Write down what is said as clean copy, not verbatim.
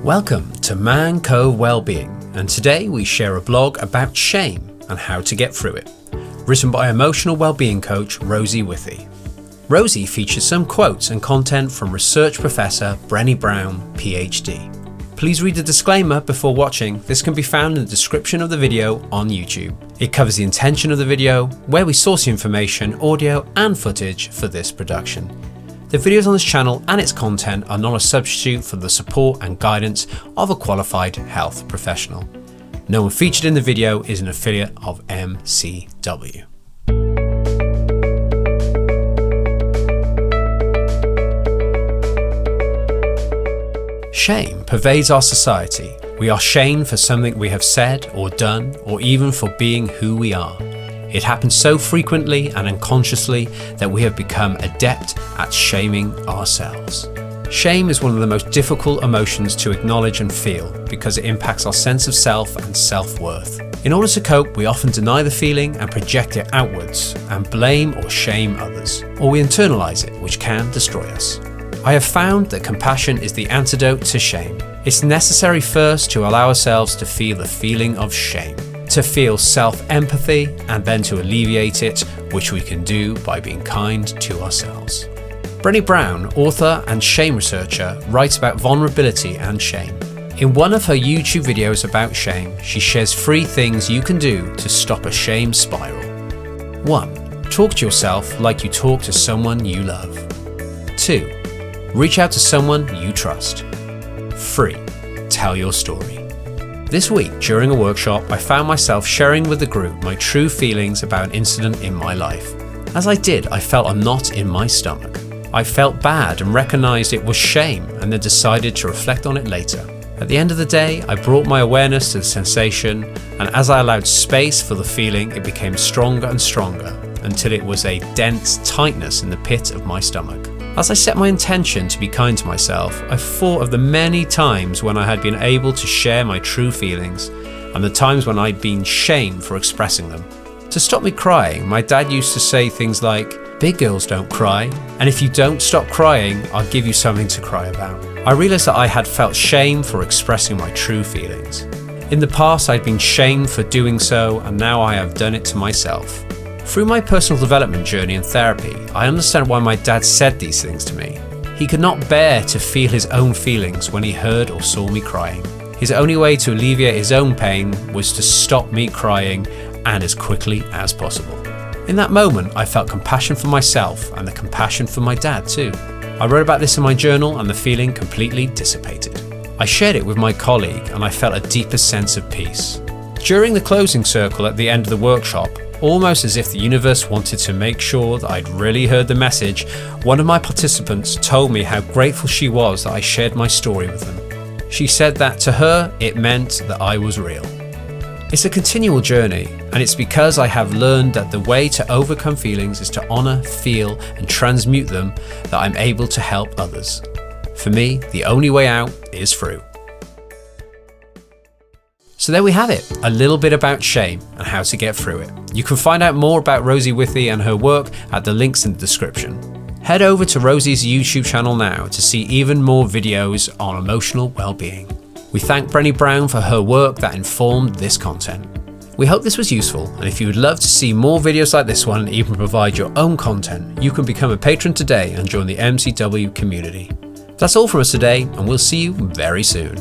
Welcome to Man Co Wellbeing, and today we share a blog about shame and how to get through it, written by emotional wellbeing coach Rosie Withey. Rosie features some quotes and content from research professor Brene Brown PHD. Please read the disclaimer before watching. This can be found in the description of the video on YouTube. It covers the intention of the video, where we source the information, audio and footage for this production. The videos on this channel and its content are not a substitute for the support and guidance of a qualified health professional. No one featured in the video is an affiliate of MCW. Shame pervades our society. We are shamed for something we have said or done, or even for being who we are. It happens so frequently and unconsciously that we have become adept at shaming ourselves. Shame is one of the most difficult emotions to acknowledge and feel because it impacts our sense of self and self-worth. In order to cope, we often deny the feeling and project it outwards and blame or shame others, or we internalize it, which can destroy us. I have found that compassion is the antidote to shame. It's necessary first to allow ourselves to feel the feeling of shame, to feel self-empathy, and then to alleviate it, which we can do by being kind to ourselves. Brene Brown, author and shame researcher, writes about vulnerability and shame. In one of her YouTube videos about shame, she shares 3 things you can do to stop a shame spiral. 1. Talk to yourself like you talk to someone you love. 2. Reach out to someone you trust. 3. Tell your story. This week, during a workshop, I found myself sharing with the group my true feelings about an incident in my life. As I did, I felt a knot in my stomach. I felt bad and recognized it was shame, and then decided to reflect on it later. At the end of the day, I brought my awareness to the sensation, and as I allowed space for the feeling, it became stronger and stronger, until it was a dense tightness in the pit of my stomach. As I set my intention to be kind to myself, I thought of the many times when I had been able to share my true feelings, and the times when I'd been shamed for expressing them. To stop me crying, my dad used to say things like, "Big girls don't cry, and if you don't stop crying, I'll give you something to cry about." I realized that I had felt shame for expressing my true feelings. In the past, I'd been shamed for doing so, and now I have done it to myself. Through my personal development journey and therapy, I understand why my dad said these things to me. He could not bear to feel his own feelings when he heard or saw me crying. His only way to alleviate his own pain was to stop me crying, and as quickly as possible. In that moment, I felt compassion for myself and the compassion for my dad too. I wrote about this in my journal, and the feeling completely dissipated. I shared it with my colleague, and I felt a deeper sense of peace. During the closing circle at the end of the workshop, almost as if the universe wanted to make sure that I'd really heard the message, one of my participants told me how grateful she was that I shared my story with them. She said that to her, it meant that I was real. It's a continual journey, and it's because I have learned that the way to overcome feelings is to honor, feel, and transmute them that I'm able to help others. For me, the only way out is through. So there we have it, a little bit about shame and how to get through it. You can find out more about Rosie Withey and her work at the links in the description. Head over to Rosie's YouTube channel now to see even more videos on emotional well-being. We thank Brene Brown for her work that informed this content. We hope this was useful, and if you would love to see more videos like this one and even provide your own content, you can become a patron today and join the MCW community. That's all from us today, and we'll see you very soon.